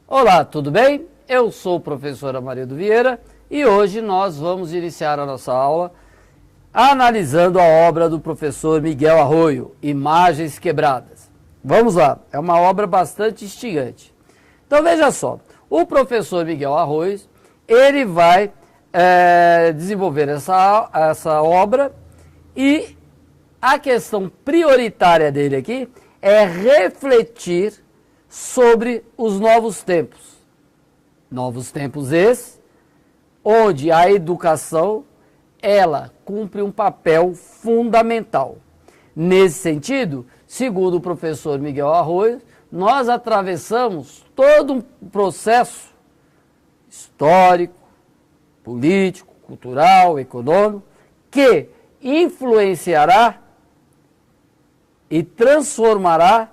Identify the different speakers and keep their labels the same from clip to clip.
Speaker 1: Olá, tudo bem? Eu sou o professor Amarildo Vieira e hoje nós vamos iniciar a nossa aula analisando a obra do professor Miguel Arroyo, Imagens Quebradas. Vamos lá, é uma obra bastante instigante. Então veja só, o professor Miguel Arroyo, ele vai desenvolver essa obra e a questão prioritária dele aqui é refletir sobre os novos tempos. Novos tempos esses, onde a educação, ela cumpre um papel fundamental. Nesse sentido, segundo o professor Miguel Arroyo, nós atravessamos todo um processo histórico, político, cultural, econômico, que influenciará e transformará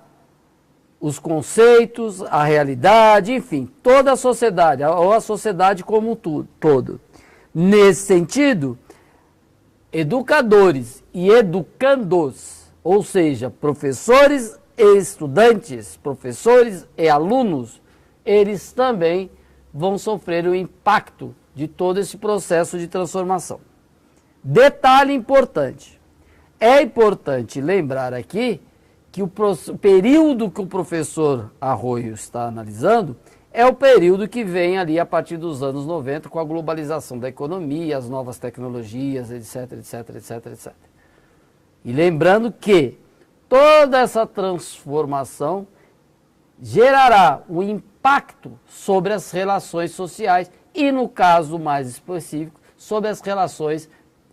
Speaker 1: os conceitos, a realidade, enfim, toda a sociedade, ou a sociedade como um todo. Nesse sentido, educadores e educandos, ou seja, professores e estudantes, professores e alunos, eles também vão sofrer o impacto de todo esse processo de transformação. Detalhe importante, é importante lembrar aqui que o período que o professor Arroyo está analisando é o período que vem ali a partir dos anos 90 com a globalização da economia, as novas tecnologias, etc, etc, etc, etc. E lembrando que toda essa transformação gerará um impacto sobre as relações sociais e, no caso mais específico, sobre as relações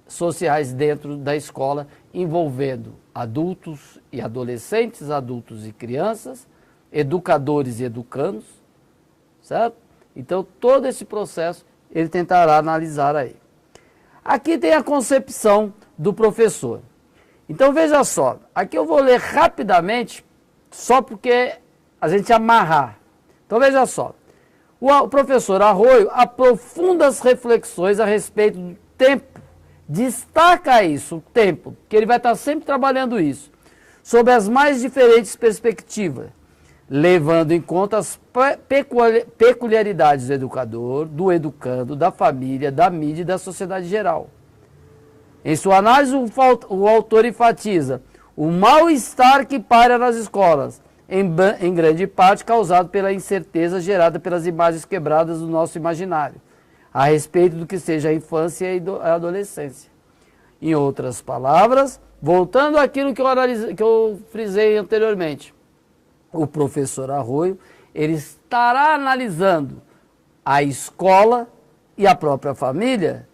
Speaker 1: sociais dentro da escola, envolvendo adultos e adolescentes, adultos e crianças, educadores e educandos, certo? Então, todo esse processo ele tentará analisar aí. Aqui tem a concepção do professor. Então, veja só, aqui eu vou ler rapidamente, só porque a gente amarrar. Então, veja só, o professor Arroyo aprofunda as reflexões a respeito do tempo, destaca isso, o tempo, que ele vai estar sempre trabalhando isso, sob as mais diferentes perspectivas, levando em conta as peculiaridades do educador, do educando, da família, da mídia e da sociedade geral. Em sua análise, o autor enfatiza o mal-estar que paira nas escolas, em grande parte causado pela incerteza gerada pelas imagens quebradas do nosso imaginário, a respeito do que seja a infância e a adolescência. Em outras palavras, voltando àquilo que eu frisei anteriormente, o professor Arroyo, ele estará analisando a escola e a própria família,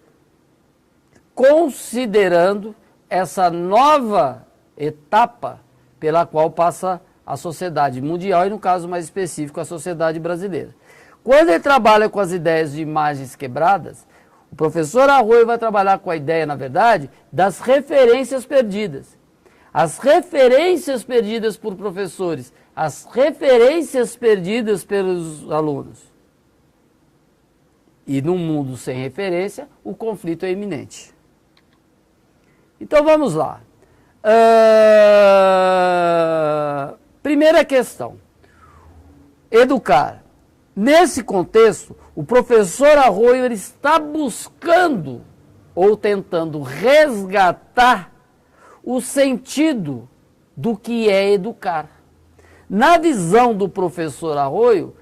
Speaker 1: considerando essa nova etapa pela qual passa a sociedade mundial e, no caso mais específico, a sociedade brasileira. Quando ele trabalha com as ideias de imagens quebradas, o professor Arroyo vai trabalhar com a ideia, na verdade, das referências perdidas. As referências perdidas por professores, as referências perdidas pelos alunos. E num mundo sem referência, o conflito é iminente. Então vamos lá. Primeira questão. Educar. Nesse contexto, o professor Arroyo ele está buscando ou tentando resgatar o sentido do que é educar. Na visão do professor Arroyo,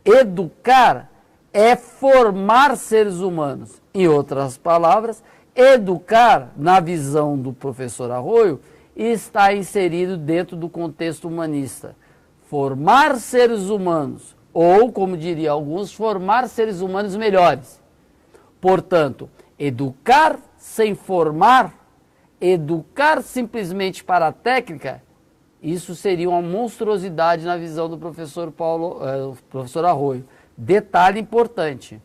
Speaker 1: educar é formar seres humanos. Em outras palavras, educar, na visão do professor Arroyo, está inserido dentro do contexto humanista. Formar seres humanos, ou, como diriam alguns, formar seres humanos melhores. Portanto, educar sem formar, educar simplesmente para a técnica, isso seria uma monstruosidade na visão do professor Arroyo. Detalhe importante.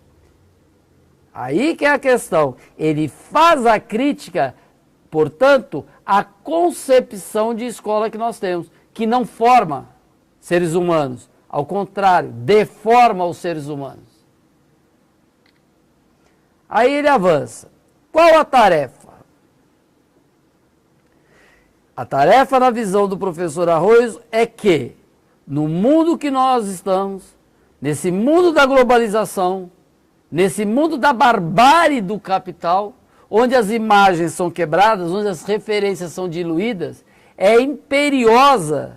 Speaker 1: Aí que é a questão. Ele faz a crítica, portanto, à concepção de escola que nós temos, que não forma seres humanos. Ao contrário, deforma os seres humanos. Aí ele avança. Qual a tarefa? A tarefa na visão do professor Arroyo é que, no mundo que nós estamos, nesse mundo da globalização, nesse mundo da barbárie do capital, onde as imagens são quebradas, onde as referências são diluídas, é imperiosa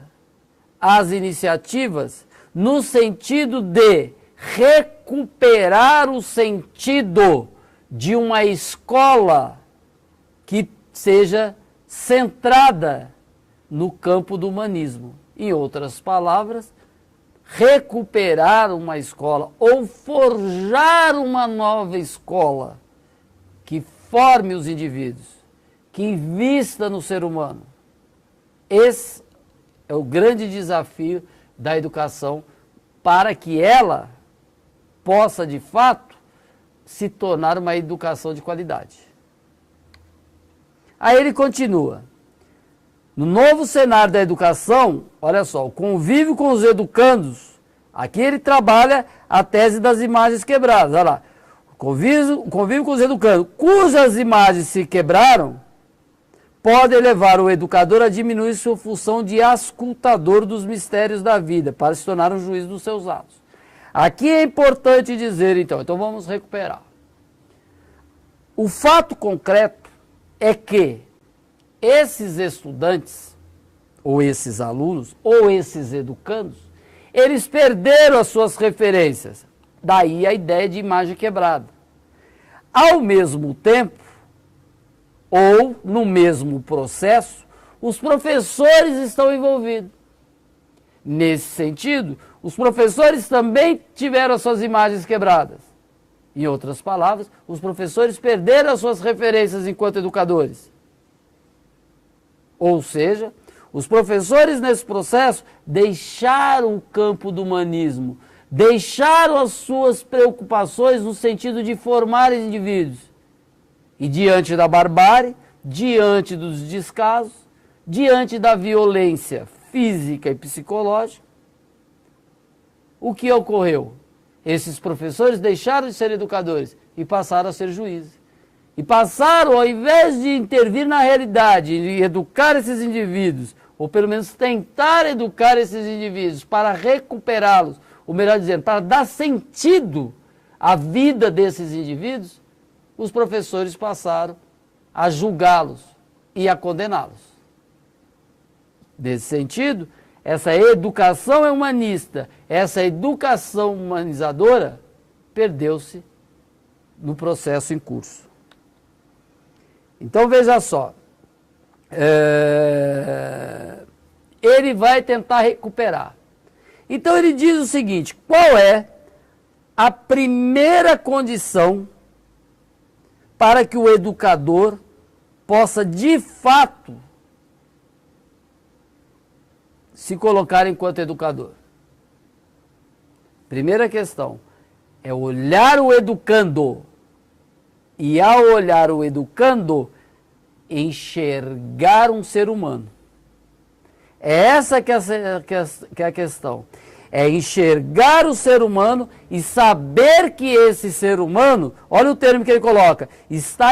Speaker 1: as iniciativas no sentido de recuperar o sentido de uma escola que seja centrada no campo do humanismo. Em outras palavras, recuperar uma escola ou forjar uma nova escola que forme os indivíduos, que invista no ser humano. Esse é o grande desafio da educação para que ela possa, de fato, se tornar uma educação de qualidade. Aí ele continua. No novo cenário da educação, olha só, o convívio com os educandos, aqui ele trabalha a tese das imagens quebradas, olha lá. O convívio com os educandos, cujas imagens se quebraram, pode levar o educador a diminuir sua função de auscultador dos mistérios da vida, para se tornar um juiz dos seus atos. Aqui é importante dizer, então vamos recuperar. O fato concreto é que esses estudantes, ou esses alunos, ou esses educandos, eles perderam as suas referências. Daí a ideia de imagem quebrada. Ao mesmo tempo, ou no mesmo processo, os professores estão envolvidos. Nesse sentido, os professores também tiveram as suas imagens quebradas. Em outras palavras, os professores perderam as suas referências enquanto educadores. Ou seja, os professores nesse processo deixaram o campo do humanismo, deixaram as suas preocupações no sentido de formar indivíduos. E diante da barbárie, diante dos descasos, diante da violência física e psicológica, o que ocorreu? Esses professores deixaram de ser educadores e passaram a ser juízes. E passaram, ao invés de intervir na realidade e educar esses indivíduos, ou pelo menos tentar educar esses indivíduos para recuperá-los, ou melhor dizendo, para dar sentido à vida desses indivíduos, os professores passaram a julgá-los e a condená-los. Nesse sentido, essa educação humanista, essa educação humanizadora, perdeu-se no processo em curso. Então veja só, ele vai tentar recuperar. Então ele diz o seguinte, qual é a primeira condição para que o educador possa de fato se colocar enquanto educador? Primeira questão é olhar o educando. E ao olhar o educando, enxergar um ser humano. É essa que é a questão. É enxergar o ser humano e saber que esse ser humano, olha o termo que ele coloca, está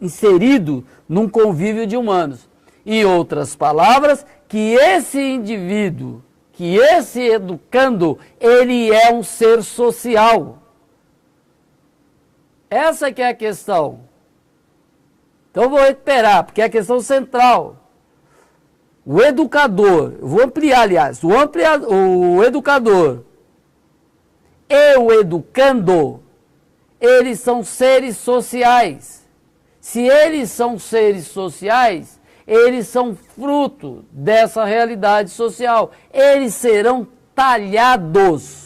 Speaker 1: inserido num convívio de humanos. Em outras palavras, que esse indivíduo, que esse educando, ele é um ser social. Essa que é a questão. Então eu vou recuperar, porque é a questão central. O educador, eu vou ampliar, aliás, o educador e o educando, eles são seres sociais. Se eles são seres sociais, eles são fruto dessa realidade social. Eles serão talhados.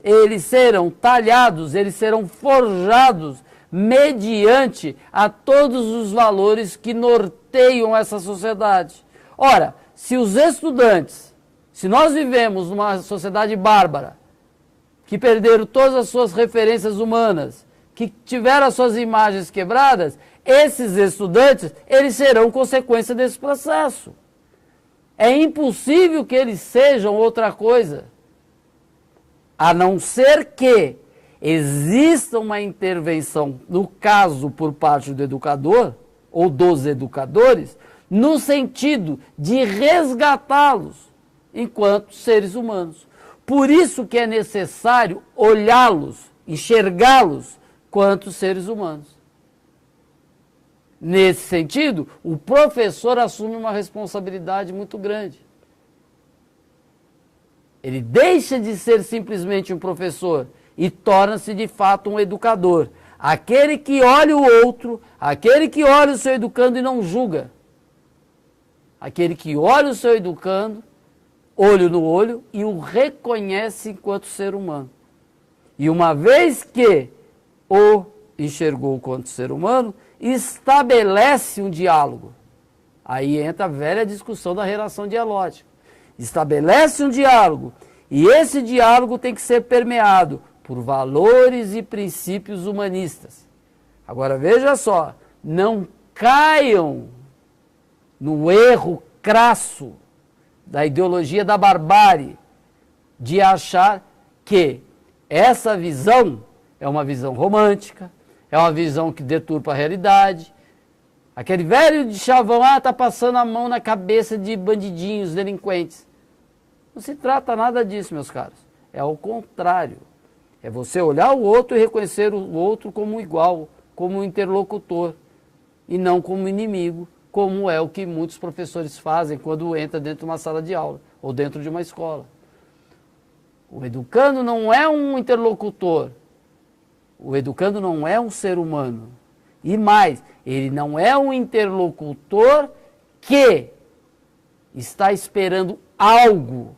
Speaker 1: Eles serão talhados, eles serão forjados mediante a todos os valores que norteiam essa sociedade. Ora, se os estudantes, se nós vivemos numa sociedade bárbara, que perderam todas as suas referências humanas, que tiveram as suas imagens quebradas, esses estudantes, eles serão consequência desse processo. É impossível que eles sejam outra coisa, a não ser que exista uma intervenção, no caso por parte do educador, ou dos educadores, no sentido de resgatá-los enquanto seres humanos. Por isso que é necessário olhá-los, enxergá-los quanto seres humanos. Nesse sentido, o professor assume uma responsabilidade muito grande. Ele deixa de ser simplesmente um professor e torna-se de fato um educador. Aquele que olha o outro, aquele que olha o seu educando e não julga. Aquele que olha o seu educando, olho no olho, e o reconhece enquanto ser humano. E uma vez que o enxergou enquanto ser humano, estabelece um diálogo. Aí entra a velha discussão da relação dialógica. Estabelece um diálogo, e esse diálogo tem que ser permeado por valores e princípios humanistas. Agora veja só, não caiam no erro crasso da ideologia da barbárie de achar que essa visão é uma visão romântica, é uma visão que deturpa a realidade. Aquele velho de chavão, tá passando a mão na cabeça de bandidinhos, delinquentes. Não se trata nada disso, meus caros. É ao contrário. É você olhar o outro e reconhecer o outro como igual, como um interlocutor, e não como inimigo, como é o que muitos professores fazem quando entra dentro de uma sala de aula ou dentro de uma escola. O educando não é um interlocutor. O educando não é um ser humano. E mais, ele não é um interlocutor que está esperando algo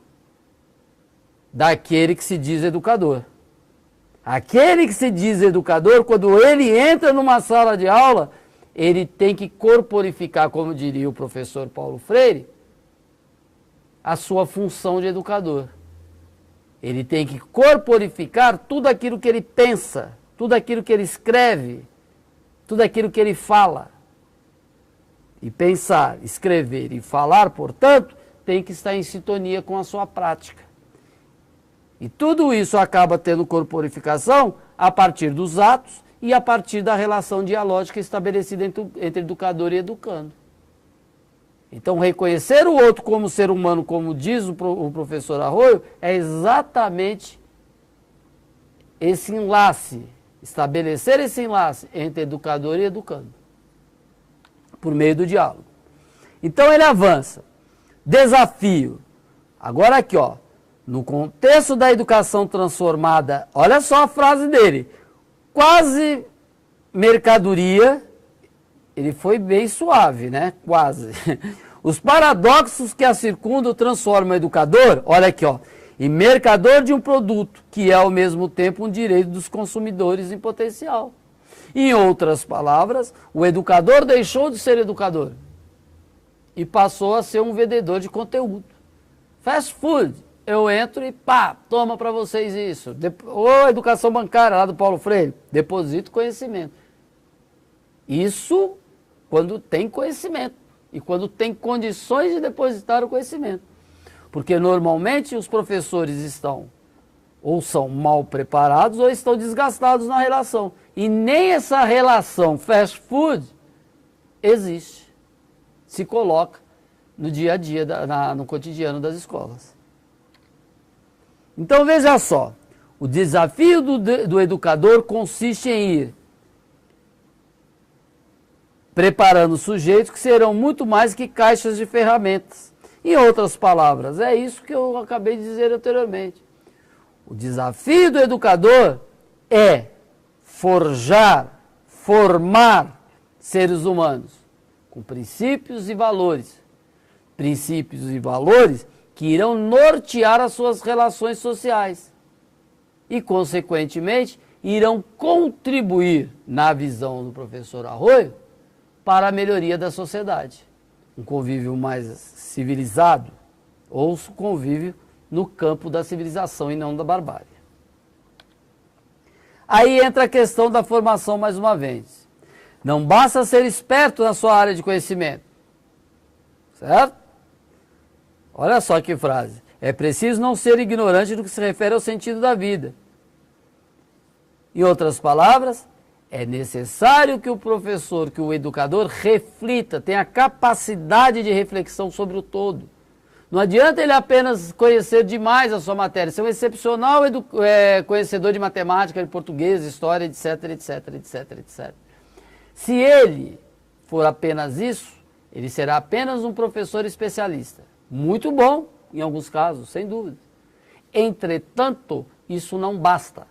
Speaker 1: daquele que se diz educador. Aquele que se diz educador, quando ele entra numa sala de aula, ele tem que corporificar, como diria o professor Paulo Freire, a sua função de educador. Ele tem que corporificar tudo aquilo que ele pensa, tudo aquilo que ele escreve, tudo aquilo que ele fala. E pensar, escrever e falar, portanto, tem que estar em sintonia com a sua prática. E tudo isso acaba tendo corporificação a partir dos atos e a partir da relação dialógica estabelecida entre educador e educando. Então, reconhecer o outro como ser humano, como diz o professor Arroio, é exatamente esse enlace, estabelecer esse enlace entre educador e educando, por meio do diálogo. Então, ele avança. Desafio. Agora aqui, ó. No contexto da educação transformada, olha só a frase dele, quase mercadoria, ele foi bem suave, né? Quase. Os paradoxos que a circundam transformam o educador, olha aqui, ó, em mercador de um produto, que é ao mesmo tempo um direito dos consumidores em potencial. Em outras palavras, o educador deixou de ser educador e passou a ser um vendedor de conteúdo. Fast food. Eu entro e pá, toma para vocês isso. Ou educação bancária lá do Paulo Freire, deposito conhecimento. Isso quando tem conhecimento e quando tem condições de depositar o conhecimento. Porque normalmente os professores estão ou são mal preparados ou estão desgastados na relação. E nem essa relação fast food existe, se coloca no dia a dia, no cotidiano das escolas. Então veja só, o desafio do educador consiste em ir preparando sujeitos que serão muito mais que caixas de ferramentas. Em outras palavras, é isso que eu acabei de dizer anteriormente. O desafio do educador é forjar, formar seres humanos com princípios e valores. Princípios e valores que irão nortear as suas relações sociais e, consequentemente, irão contribuir, na visão do professor Arroio, para a melhoria da sociedade. Um convívio mais civilizado ou convívio no campo da civilização e não da barbárie. Aí entra a questão da formação mais uma vez. Não basta ser esperto na sua área de conhecimento, certo? Olha só que frase. É preciso não ser ignorante no que se refere ao sentido da vida. Em outras palavras, é necessário que o professor, que o educador reflita, tenha capacidade de reflexão sobre o todo, Não adianta ele apenas conhecer demais a sua matéria, ser um excepcional conhecedor de matemática, de português, história, etc, etc, etc, etc. Se ele for apenas isso, ele será apenas um professor especialista. Muito bom, em alguns casos, sem dúvida. Entretanto, isso não basta.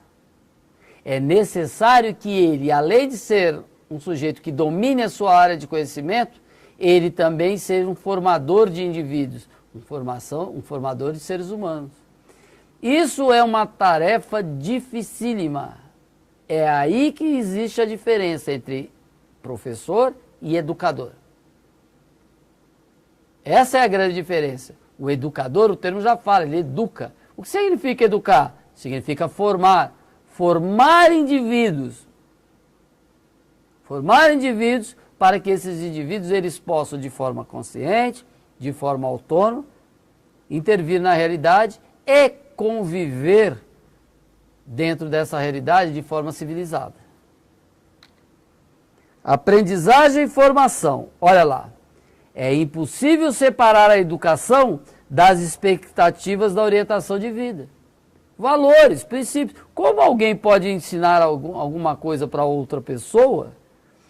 Speaker 1: É necessário que ele, além de ser um sujeito que domine a sua área de conhecimento, ele também seja um formador de indivíduos, um formador de seres humanos. Isso é uma tarefa dificílima. É aí que existe a diferença entre professor e educador. Essa é a grande diferença. O educador, o termo já fala, ele educa. O que significa educar? Significa formar. Formar indivíduos. Formar indivíduos para que esses indivíduos eles possam, de forma consciente, de forma autônoma, intervir na realidade e conviver dentro dessa realidade de forma civilizada. Aprendizagem e formação. Olha lá. É impossível separar a educação das expectativas da orientação de vida. Valores, princípios. Como alguém pode ensinar alguma coisa para outra pessoa,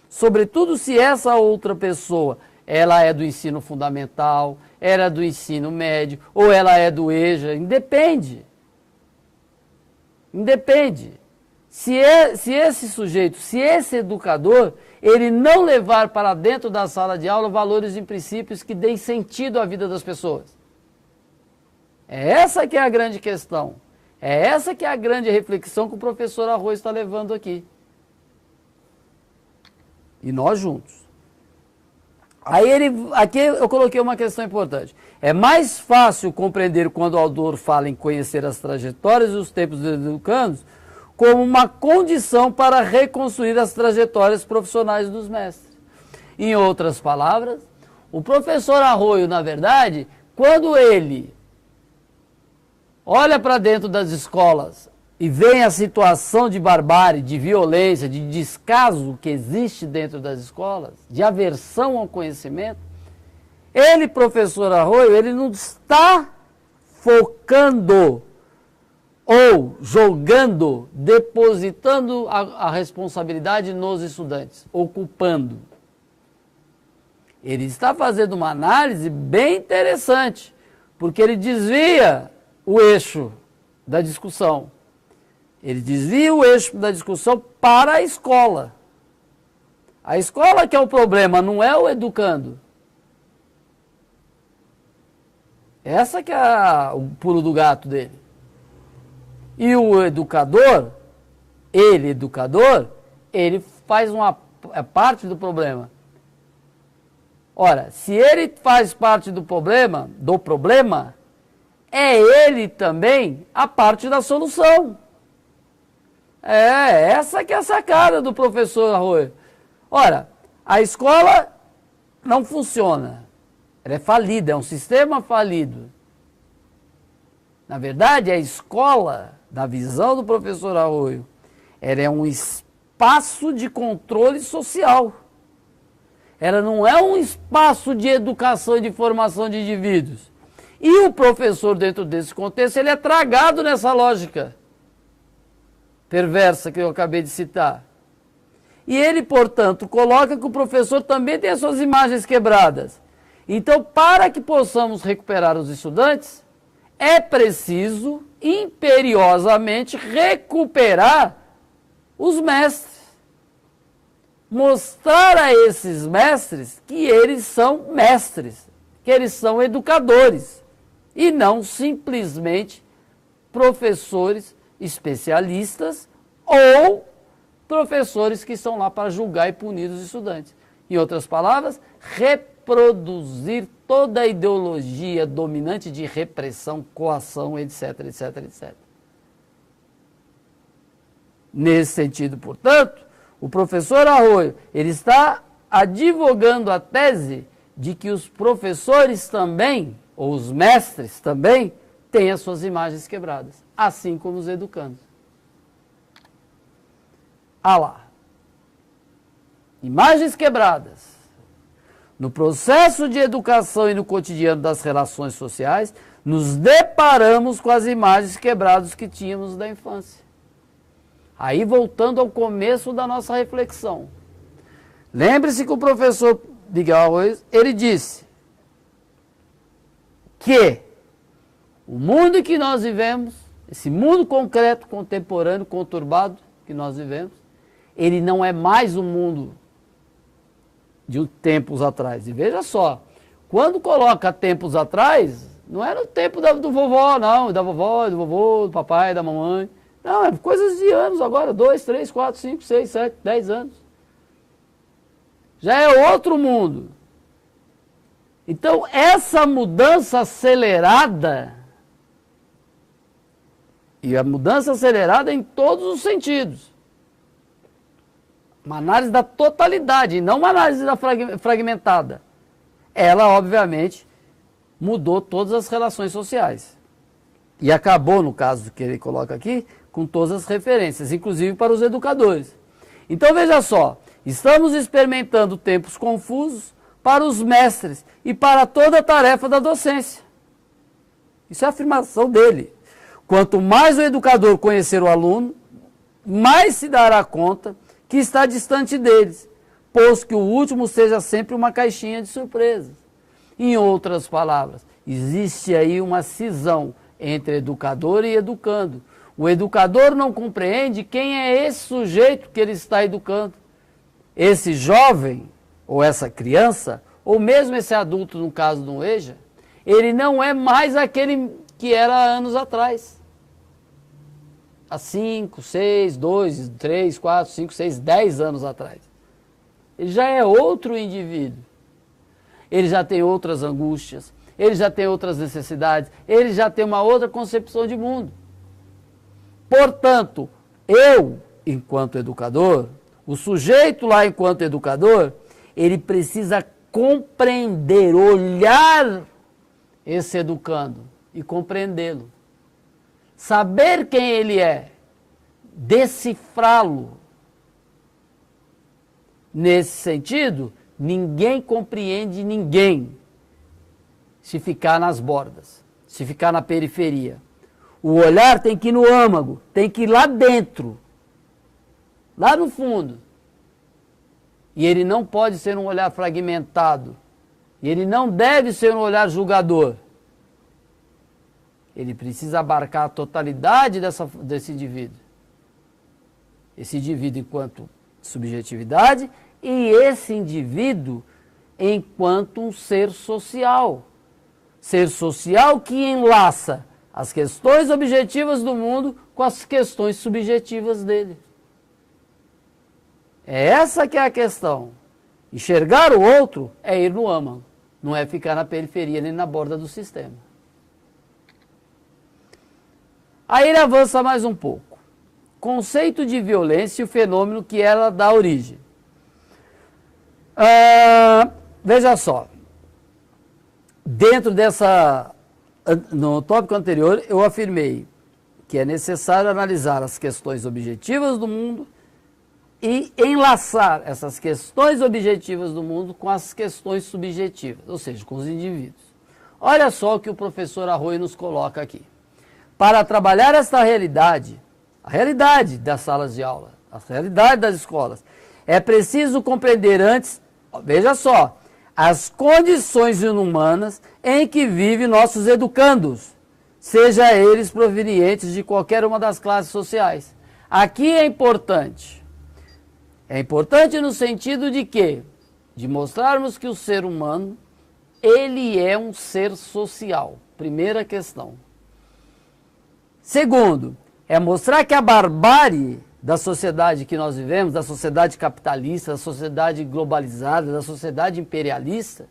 Speaker 1: sobretudo se essa outra pessoa ela é do ensino fundamental, ela é do ensino médio, ou ela é do EJA, independe. Independe. Se esse sujeito, se esse educador, ele não levar para dentro da sala de aula valores e princípios que deem sentido à vida das pessoas. É essa que é a grande questão. É essa que é a grande reflexão que o professor Arroio está levando aqui. E nós juntos. Aí aqui eu coloquei uma questão importante. É mais fácil compreender quando o autor fala em conhecer as trajetórias e os tempos dos educandos como uma condição para reconstruir as trajetórias profissionais dos mestres. Em outras palavras, o professor Arroio, na verdade, quando ele olha para dentro das escolas e vê a situação de barbárie, de violência, de descaso que existe dentro das escolas, de aversão ao conhecimento, ele, professor Arroio, ele não está focando ou jogando, depositando a responsabilidade nos estudantes, ocupando. Ele está fazendo uma análise bem interessante, porque ele desvia o eixo da discussão. Ele desvia o eixo da discussão para a escola. A escola que é o problema, não é o educando. Essa que é o pulo do gato dele. E o educador, ele faz uma parte do problema. Ora, se ele faz parte do problema, é ele também a parte da solução. É, essa que é a sacada do professor Arroio. Ora, a escola não funciona. Ela é falida, é um sistema falido. Na verdade, a escola, na visão do professor Arroio, ela é um espaço de controle social. Ela não é um espaço de educação e de formação de indivíduos. E o professor, dentro desse contexto, ele é tragado nessa lógica perversa que eu acabei de citar. E ele, portanto, coloca que o professor também tem as suas imagens quebradas. Então, para que possamos recuperar os estudantes, é preciso imperiosamente recuperar os mestres. Mostrar a esses mestres que eles são mestres, que eles são educadores, e não simplesmente professores especialistas ou professores que estão lá para julgar e punir os estudantes. Em outras palavras, reproduzir toda a ideologia dominante de repressão, coação, etc, etc, etc. Nesse sentido, portanto, o professor Arroio, ele está advogando a tese de que os professores também, ou os mestres também, têm as suas imagens quebradas, assim como os educandos. Ah lá. Imagens quebradas. No processo de educação e no cotidiano das relações sociais, nos deparamos com as imagens quebradas que tínhamos da infância. Aí, voltando ao começo da nossa reflexão. Lembre-se que o professor Miguel Arroios, ele disse que o mundo em que nós vivemos, esse mundo concreto, contemporâneo, conturbado que nós vivemos, ele não é mais o mundo de tempos atrás. E veja só, quando coloca tempos atrás, não era o tempo do vovó, não, da vovó, do vovô, do papai, da mamãe. Não, é coisas de anos agora, 2, 3, 4, 5, 6, 7, 10 anos. Já é outro mundo. Então, essa mudança acelerada, e a mudança acelerada em todos os sentidos, uma análise da totalidade, e não uma análise fragmentada, ela, obviamente, mudou todas as relações sociais. E acabou, no caso que ele coloca aqui, com todas as referências, inclusive para os educadores. Então, veja só, estamos experimentando tempos confusos para os mestres e para toda a tarefa da docência. Isso é a afirmação dele. Quanto mais o educador conhecer o aluno, mais se dará conta que está distante deles, pois que o último seja sempre uma caixinha de surpresas. Em outras palavras, existe aí uma cisão entre educador e educando. O educador não compreende quem é esse sujeito que ele está educando. Esse jovem, ou essa criança, ou mesmo esse adulto, no caso do EJA, ele não é mais aquele que era há anos atrás. Há 5, 6, 2, 3, 4, 5, 6, 10 anos atrás. Ele já é outro indivíduo. Ele já tem outras angústias, ele já tem outras necessidades, ele já tem uma outra concepção de mundo. Portanto, eu, enquanto educador, o sujeito lá enquanto educador, ele precisa compreender, olhar esse educando e compreendê-lo. Saber quem ele é, decifrá-lo. Nesse sentido, ninguém compreende ninguém se ficar nas bordas, se ficar na periferia. O olhar tem que ir no âmago, tem que ir lá dentro, lá no fundo. E ele não pode ser um olhar fragmentado. E ele não deve ser um olhar julgador. Ele precisa abarcar a totalidade desse indivíduo. Esse indivíduo enquanto subjetividade e esse indivíduo enquanto um ser social. Ser social que enlaça as questões objetivas do mundo com as questões subjetivas dele. É essa que é a questão. Enxergar o outro é ir no âmago, não é ficar na periferia nem na borda do sistema. Aí ele avança mais um pouco. Conceito de violência e o fenômeno que ela dá origem. Veja só. Dentro no tópico anterior, eu afirmei que é necessário analisar as questões objetivas do mundo e enlaçar essas questões objetivas do mundo com as questões subjetivas, ou seja, com os indivíduos. Olha só o que o professor Arroio nos coloca aqui. Para trabalhar esta realidade, a realidade das salas de aula, a realidade das escolas, é preciso compreender antes, veja só, as condições inumanas em que vivem nossos educandos, seja eles provenientes de qualquer uma das classes sociais. Aqui é importante. É importante no sentido de que? De mostrarmos que o ser humano, ele é um ser social. Primeira questão. Segundo, é mostrar que a barbárie da sociedade que nós vivemos, da sociedade capitalista, da sociedade globalizada, da sociedade imperialista,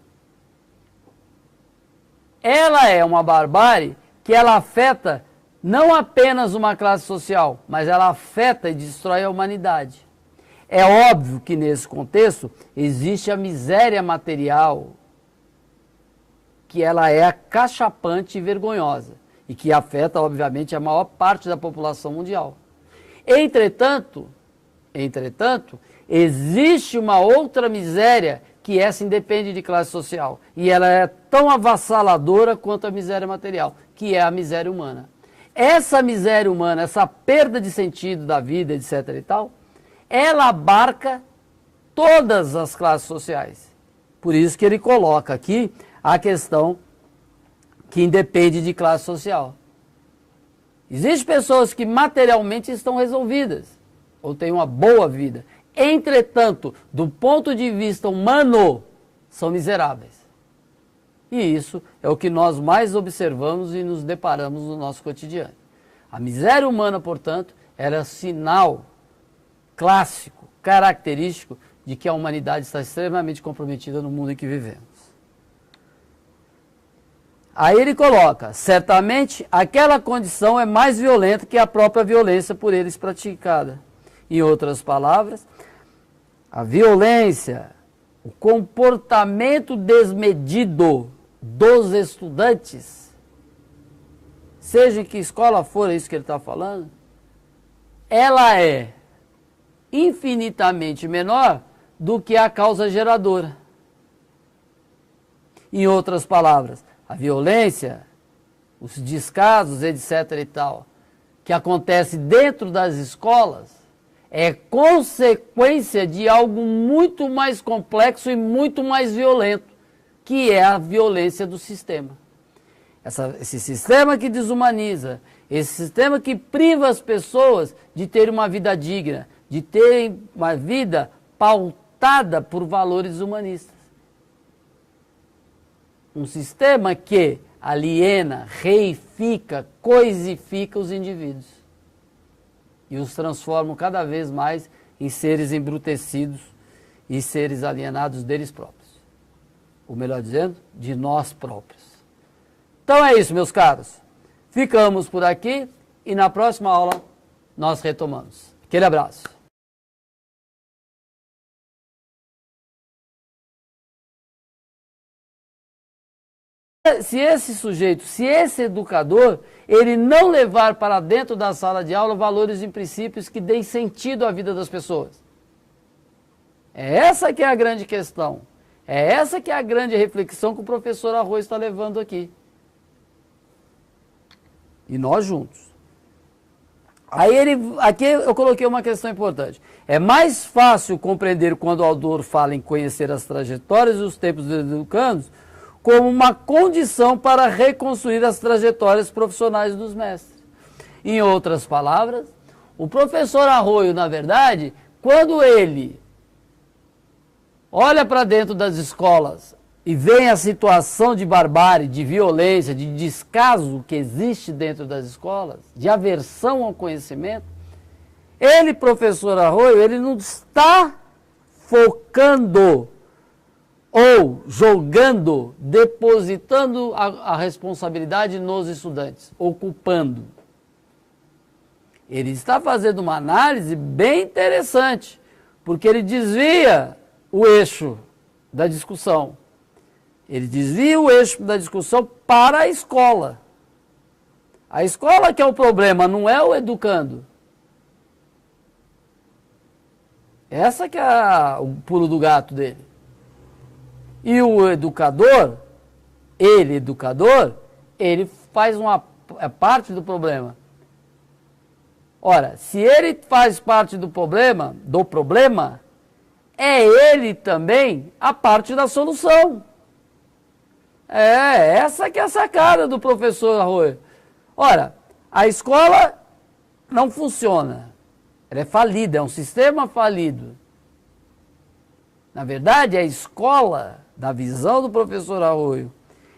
Speaker 1: ela é uma barbárie que ela afeta não apenas uma classe social, mas ela afeta e destrói a humanidade. É óbvio que nesse contexto existe a miséria material, que ela é acachapante e vergonhosa, e que afeta, obviamente, a maior parte da população mundial. Entretanto, existe uma outra miséria que essa independe de classe social. E ela é tão avassaladora quanto a miséria material, que é a miséria humana. Essa miséria humana, essa perda de sentido da vida, etc. e tal, ela abarca todas as classes sociais. Por isso que ele coloca aqui a questão que independe de classe social. Existem pessoas que materialmente estão resolvidas, ou têm uma boa vida. Entretanto, do ponto de vista humano, são miseráveis. E isso é o que nós mais observamos e nos deparamos no nosso cotidiano. A miséria humana, portanto, era sinal clássico, característico de que a humanidade está extremamente comprometida no mundo em que vivemos. Aí ele coloca, certamente aquela condição é mais violenta que a própria violência por eles praticada. Em outras palavras, a violência, o comportamento desmedido dos estudantes, seja em que escola for, é isso que ele está falando, ela é infinitamente menor do que a causa geradora. Em outras palavras, a violência, os descasos, etc. e tal, que acontece dentro das escolas, é consequência de algo muito mais complexo e muito mais violento, que é a violência do sistema. Esse sistema que desumaniza, esse sistema que priva as pessoas de terem uma vida digna, de terem uma vida pautada por valores humanistas. Um sistema que aliena, reifica, coisifica os indivíduos e os transforma cada vez mais em seres embrutecidos e seres alienados deles próprios. Ou melhor dizendo, de nós próprios. Então é isso, meus caros. Ficamos por aqui e na próxima aula nós retomamos. Aquele abraço. Se esse sujeito, se esse educador, ele não levar para dentro da sala de aula valores e princípios que deem sentido à vida das pessoas. É essa que é a grande questão. É essa que é a grande reflexão que o professor Arroio está levando aqui. E nós juntos. Aí aqui eu coloquei uma questão importante. É mais fácil compreender quando o autor fala em conhecer as trajetórias e os tempos dos educandos como uma condição para reconstruir as trajetórias profissionais dos mestres. Em outras palavras, o professor Arroio, na verdade, quando ele olha para dentro das escolas e vê a situação de barbárie, de violência, de descaso que existe dentro das escolas, de aversão ao conhecimento, ele, professor Arroio, ele não está focando ou jogando, depositando a responsabilidade nos estudantes, ocupando. Ele está fazendo uma análise bem interessante, porque ele desvia o eixo da discussão. Ele desvia o eixo da discussão para a escola. A escola que é o problema, não é o educando. Essa que é o pulo do gato dele. E o educador, ele faz parte do problema. Ora, se ele faz parte do problema, é ele também a parte da solução. Essa que é a sacada do professor Arroio. Ora, a escola não funciona. Ela é falida, é um sistema falido. Na verdade, a escola, da visão do professor Arroio,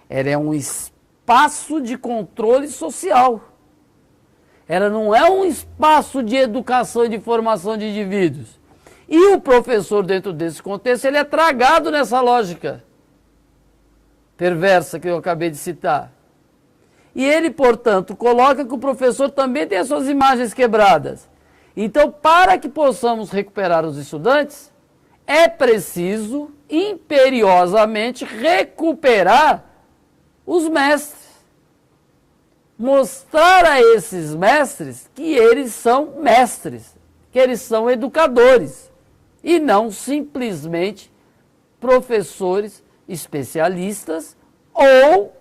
Speaker 1: ela é um espaço de controle social. Ela não é um espaço de educação e de formação de indivíduos. E o professor, dentro desse contexto, ele é tragado nessa lógica perversa que eu acabei de citar. E ele, portanto, coloca que o professor também tem as suas imagens quebradas. Então, para que possamos recuperar os estudantes, é preciso imperiosamente recuperar os mestres. Mostrar a esses mestres que eles são mestres, que eles são educadores, e não simplesmente professores especialistas ou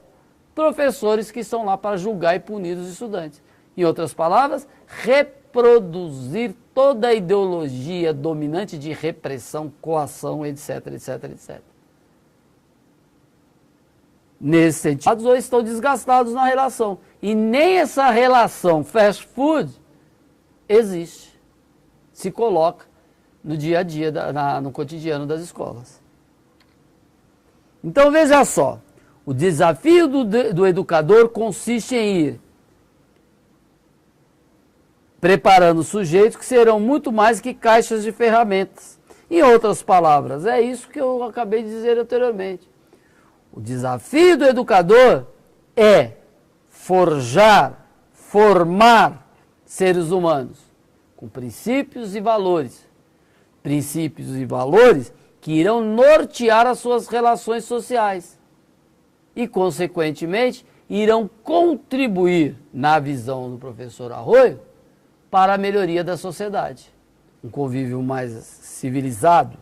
Speaker 1: professores que estão lá para julgar e punir os estudantes. Em outras palavras, reproduzir toda a ideologia dominante de repressão, coação, etc, etc, etc. Nesse sentido, os dois estão desgastados na relação. E nem essa relação fast food existe, se coloca no dia a dia, no cotidiano das escolas. Então veja só, o desafio do educador consiste em ir preparando sujeitos que serão muito mais que caixas de ferramentas. Em outras palavras, é isso que eu acabei de dizer anteriormente. O desafio do educador é forjar, formar seres humanos com princípios e valores. Princípios e valores que irão nortear as suas relações sociais e, consequentemente, irão contribuir, na visão do professor Arroio, para a melhoria da sociedade. Um convívio mais civilizado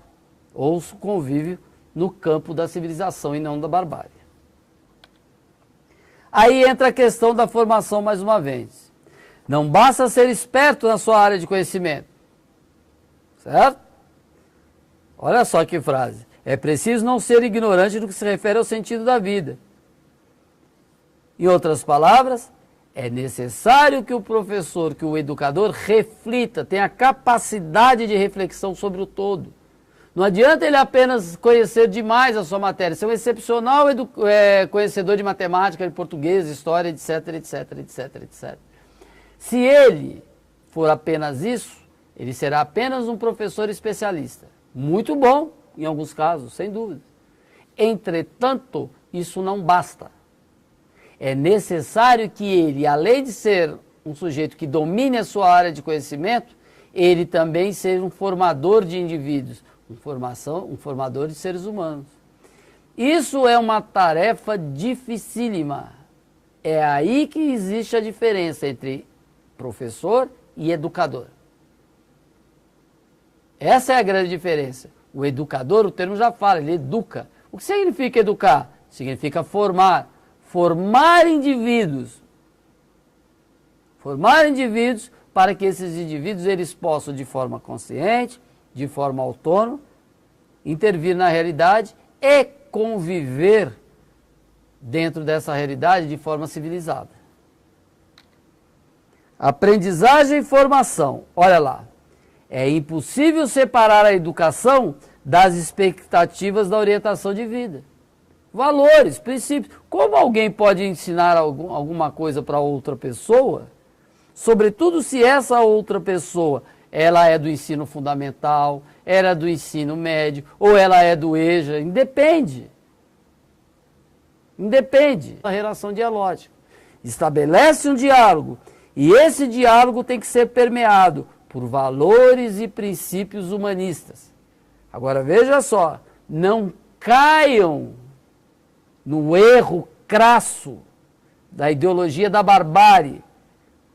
Speaker 1: ou convívio no campo da civilização e não da barbárie. Aí entra a questão da formação mais uma vez. Não basta ser esperto na sua área de conhecimento, certo? Olha só que frase. É preciso não ser ignorante no que se refere ao sentido da vida. Em outras palavras, é necessário que o professor, que o educador reflita, tenha capacidade de reflexão sobre o todo. Não adianta ele apenas conhecer demais a sua matéria, ser um excepcional conhecedor de matemática, de português, história, etc, etc, etc, etc. Se ele for apenas isso, ele será apenas um professor especialista. Muito bom, em alguns casos, sem dúvida. Entretanto, isso não basta. É necessário que ele, além de ser um sujeito que domine a sua área de conhecimento, ele também seja um formador de indivíduos, um formador de seres humanos. Isso é uma tarefa dificílima. É aí que existe a diferença entre professor e educador. Essa é a grande diferença. O educador, o termo já fala, ele educa. O que significa educar? Significa formar. Formar indivíduos. Formar indivíduos para que esses indivíduos eles possam, de forma consciente, de forma autônoma, intervir na realidade e conviver dentro dessa realidade de forma civilizada. Aprendizagem e formação. Olha lá. É impossível separar a educação das expectativas da orientação de vida. Valores, princípios. Como alguém pode ensinar alguma coisa para outra pessoa, sobretudo se essa outra pessoa ela é do ensino fundamental, ela é do ensino médio, ou ela é do EJA, independe. Independe da relação dialógica. Estabelece um diálogo, e esse diálogo tem que ser permeado por valores e princípios humanistas. Agora veja só, não caiam no erro crasso da ideologia da barbárie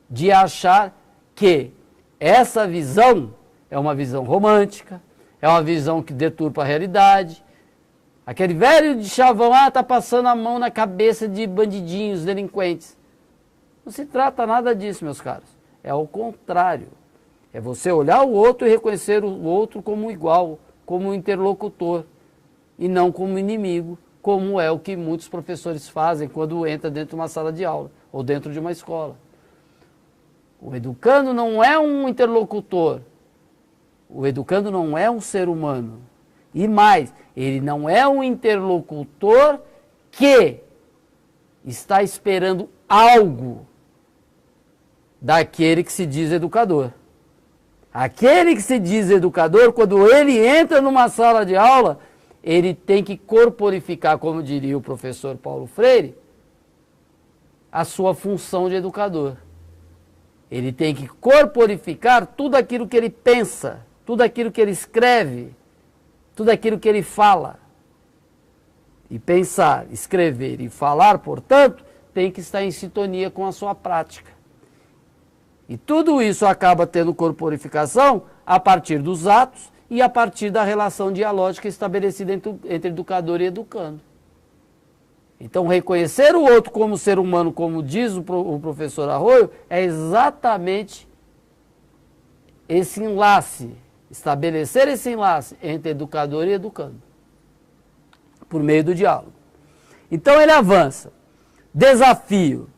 Speaker 1: de achar que essa visão é uma visão romântica, é uma visão que deturpa a realidade. Aquele velho de chavão, tá passando a mão na cabeça de bandidinhos, delinquentes. Não se trata nada disso, meus caros. É o contrário. É você olhar o outro e reconhecer o outro como igual, como interlocutor, e não como inimigo, como é o que muitos professores fazem quando entra dentro de uma sala de aula ou dentro de uma escola. O educando não é um interlocutor, o educando não é um ser humano. E mais, ele não é um interlocutor que está esperando algo daquele que se diz educador. Aquele que se diz educador, quando ele entra numa sala de aula, ele tem que corporificar, como diria o professor Paulo Freire, a sua função de educador. Ele tem que corporificar tudo aquilo que ele pensa, tudo aquilo que ele escreve, tudo aquilo que ele fala. E pensar, escrever e falar, portanto, tem que estar em sintonia com a sua prática. E tudo isso acaba tendo corporificação a partir dos atos e a partir da relação dialógica estabelecida entre educador e educando. Então, reconhecer o outro como ser humano, como diz o professor Arroio, é exatamente esse enlace, estabelecer esse enlace entre educador e educando, por meio do diálogo. Então, ele avança. Desafio.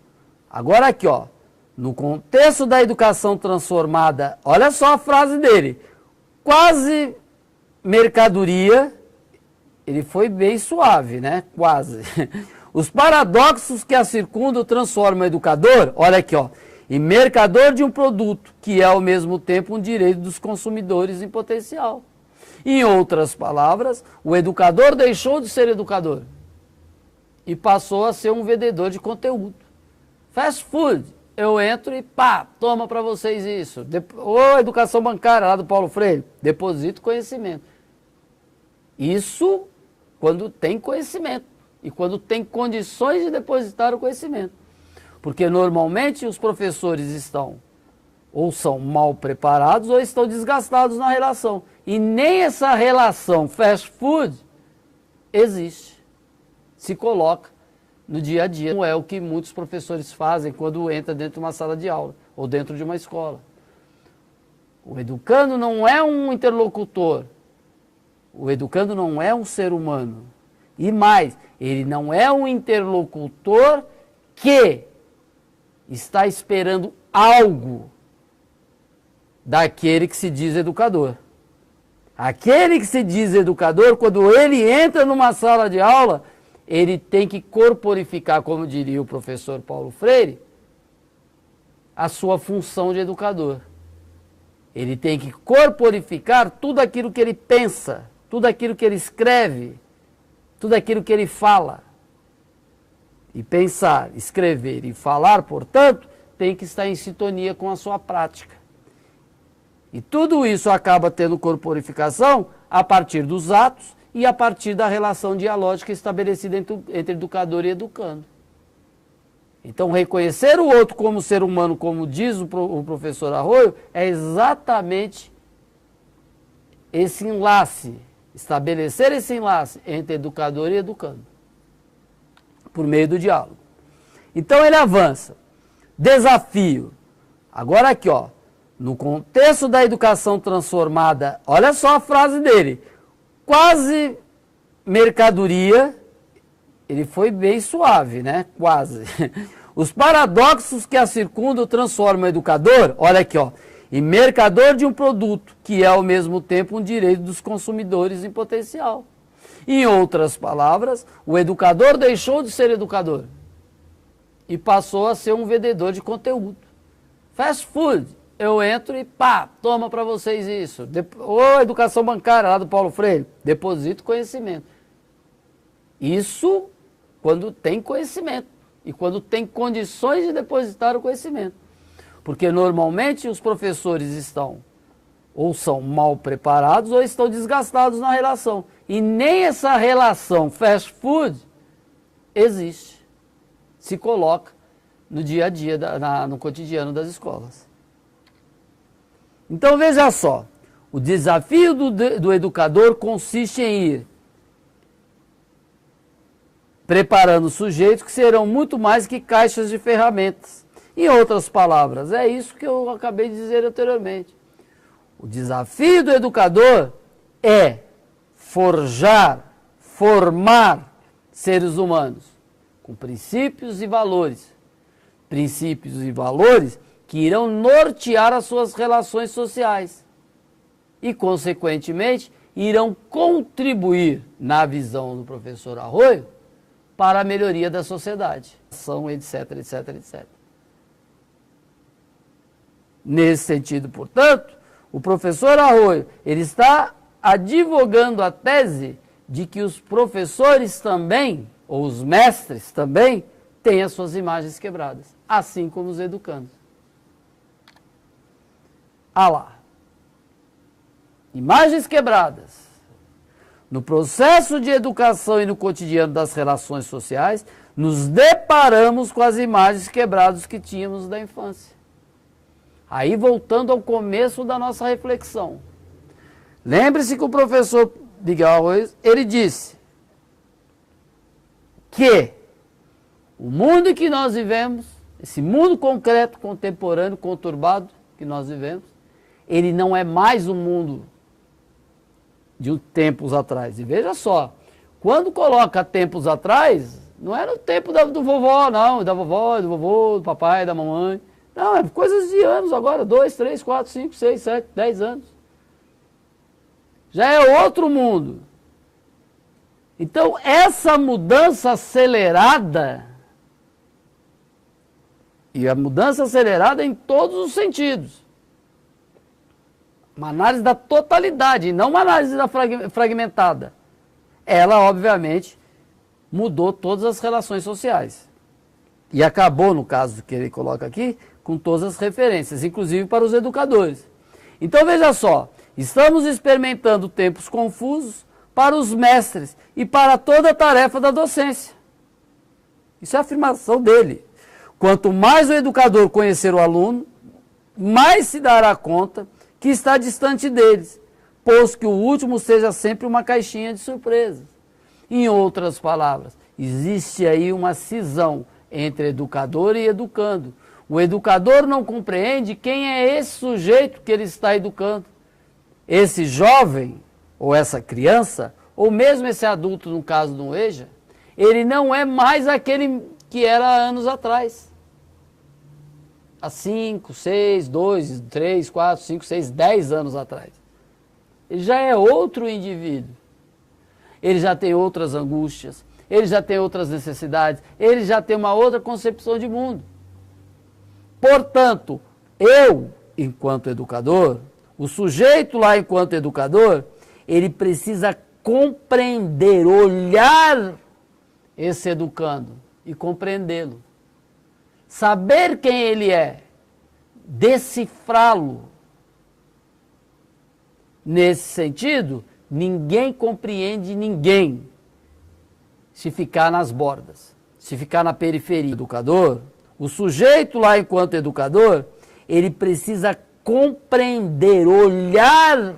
Speaker 1: Agora aqui, ó, no contexto da educação transformada, olha só a frase dele, quase mercadoria, ele foi bem suave, né? Quase. Os paradoxos que a circundam transformam o educador, olha aqui, ó, em mercador de um produto, que é ao mesmo tempo um direito dos consumidores em potencial. Em outras palavras, o educador deixou de ser educador e passou a ser um vendedor de conteúdo. Fast food, eu entro e pá, toma para vocês isso. Ou educação bancária lá do Paulo Freire, deposito conhecimento. Isso quando tem conhecimento e quando tem condições de depositar o conhecimento. Porque normalmente os professores estão ou são mal preparados ou estão desgastados na relação. E nem essa relação fast food existe, se coloca no dia a dia. Não é o que muitos professores fazem quando entra dentro de uma sala de aula ou dentro de uma escola. O educando não é um interlocutor. O educando não é um ser humano. E mais, ele não é um interlocutor que está esperando algo daquele que se diz educador. Aquele que se diz educador, quando ele entra numa sala de aula, ele tem que corporificar, como diria o professor Paulo Freire, a sua função de educador. Ele tem que corporificar tudo aquilo que ele pensa, tudo aquilo que ele escreve, tudo aquilo que ele fala. E pensar, escrever e falar, portanto, tem que estar em sintonia com a sua prática. E tudo isso acaba tendo corporificação a partir dos atos e a partir da relação dialógica estabelecida entre educador e educando. Então, reconhecer o outro como ser humano, como diz o professor Arroio, é exatamente esse enlace, estabelecer esse enlace entre educador e educando, por meio do diálogo. Então, ele avança. Desafio. Agora aqui, ó, no contexto da educação transformada, olha só a frase dele, quase mercadoria, ele foi bem suave, né? Quase. Os paradoxos que a circundam transformam o educador, olha aqui, ó, em mercador de um produto, que é ao mesmo tempo um direito dos consumidores em potencial. Em outras palavras, o educador deixou de ser educador e passou a ser um vendedor de conteúdo. Fast food, eu entro e pá, toma para vocês isso. Ou educação bancária lá do Paulo Freire, deposito conhecimento. Isso quando tem conhecimento e quando tem condições de depositar o conhecimento. Porque normalmente os professores estão ou são mal preparados ou estão desgastados na relação. E nem essa relação fast food existe, se coloca no dia a dia, no cotidiano das escolas. Então veja só, o desafio do educador consiste em ir preparando sujeitos que serão muito mais que caixas de ferramentas. Em outras palavras, é isso que eu acabei de dizer anteriormente. O desafio do educador é forjar, formar seres humanos com princípios e valores. Princípios e valores que irão nortear as suas relações sociais e, consequentemente, irão contribuir, na visão do professor Arroio, para a melhoria da sociedade, etc, etc, etc. Nesse sentido, portanto, o professor Arroio, ele está advogando a tese de que os professores também, ou os mestres também, têm as suas imagens quebradas, assim como os educandos. Ah lá. Imagens quebradas. No processo de educação e no cotidiano das relações sociais, nos deparamos com as imagens quebradas que tínhamos da infância. Aí, voltando ao começo da nossa reflexão. Lembre-se que o professor Miguel Arroyo, ele disse que o mundo em que nós vivemos, esse mundo concreto, contemporâneo, conturbado que nós vivemos, ele não é mais o mundo de tempos atrás. E veja só, quando coloca tempos atrás, não é no tempo do vovó, não, da vovó, do vovô, do papai, da mamãe. Não, é coisas de anos agora, 2, 3, 4, 5, 6, 7, 10 anos. Já é outro mundo. Então, essa mudança acelerada, e a mudança acelerada em todos os sentidos, uma análise da totalidade, não uma análise da fragmentada, ela, obviamente, mudou todas as relações sociais. E acabou, no caso que ele coloca aqui, com todas as referências, inclusive para os educadores. Então, veja só, estamos experimentando tempos confusos para os mestres e para toda a tarefa da docência. Isso é a afirmação dele. Quanto mais o educador conhecer o aluno, mais se dará conta que está distante deles, pois que o último seja sempre uma caixinha de surpresas. Em outras palavras, existe aí uma cisão entre educador e educando. O educador não compreende quem é esse sujeito que ele está educando. Esse jovem, ou essa criança, ou mesmo esse adulto, no caso do EJA, ele não é mais aquele que era há anos atrás. Há 5, 6, 2, 3, 4, 5, 6, 10 anos atrás. Ele já é outro indivíduo. Ele já tem outras angústias, ele já tem outras necessidades, ele já tem uma outra concepção de mundo. Portanto, eu, enquanto educador, o sujeito lá enquanto educador, ele precisa compreender, olhar esse educando e compreendê-lo. Saber quem ele é, decifrá-lo. Nesse sentido, ninguém compreende ninguém se ficar nas bordas, se ficar na periferia. Educador, o sujeito lá enquanto educador, ele precisa compreender, olhar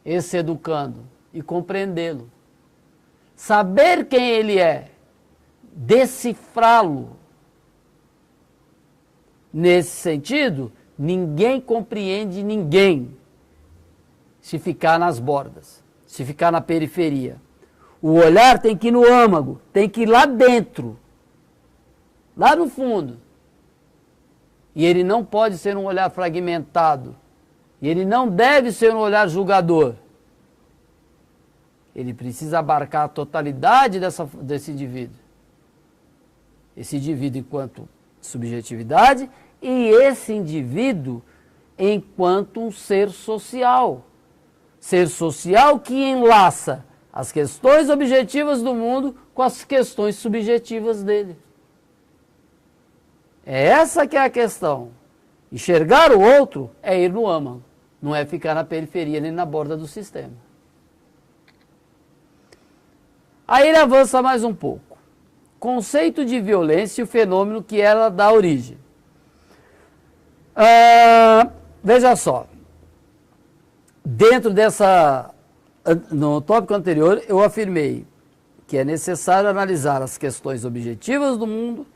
Speaker 1: esse educando e compreendê-lo. Saber quem ele é, decifrá-lo. Nesse sentido, ninguém compreende ninguém se ficar nas bordas, se ficar na periferia. O olhar tem que ir no âmago, tem que ir lá dentro, lá no fundo. E ele não pode ser um olhar fragmentado. E ele não deve ser um olhar julgador. Ele precisa abarcar a totalidade desse indivíduo. Esse indivíduo enquanto subjetividade e esse indivíduo enquanto um ser social. Ser social que enlaça as questões objetivas do mundo com as questões subjetivas dele. É essa que é a questão. Enxergar o outro é ir no âmago, não é ficar na periferia nem na borda do sistema. Aí ele avança mais um pouco. Conceito de violência e o fenômeno que ela dá origem. Veja só. Dentro no tópico anterior, eu afirmei que é necessário analisar as questões objetivas do mundo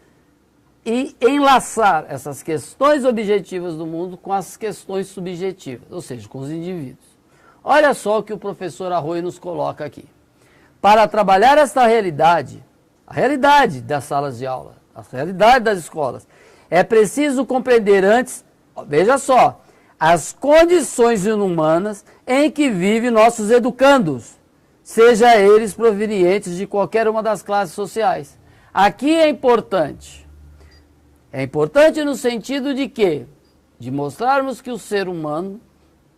Speaker 1: e enlaçar essas questões objetivas do mundo com as questões subjetivas, ou seja, com os indivíduos. Olha só o que o professor Arroyo nos coloca aqui. Para trabalhar esta realidade, a realidade das salas de aula, a realidade das escolas, é preciso compreender antes, veja só, as condições inumanas em que vivem nossos educandos, seja eles provenientes de qualquer uma das classes sociais. Aqui é importante. É importante no sentido de quê? De mostrarmos que o ser humano,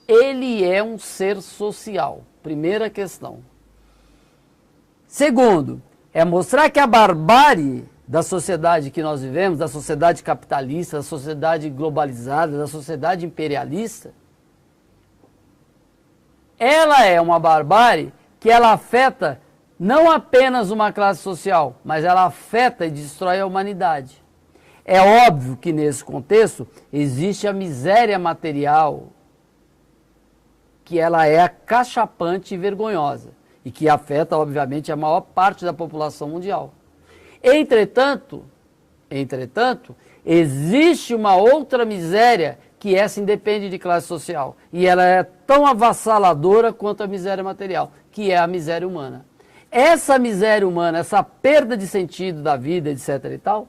Speaker 1: ele é um ser social. Primeira questão. Segundo, é mostrar que a barbárie da sociedade que nós vivemos, da sociedade capitalista, da sociedade globalizada, da sociedade imperialista, ela é uma barbárie que ela afeta não apenas uma classe social, mas ela afeta e destrói a humanidade. É óbvio que nesse contexto existe a miséria material, que ela é acachapante e vergonhosa, e que afeta, obviamente, a maior parte da população mundial. Entretanto, existe uma outra miséria que essa independe de classe social, e ela é tão avassaladora quanto a miséria material, que é a miséria humana. Essa miséria humana, essa perda de sentido da vida, etc. e tal,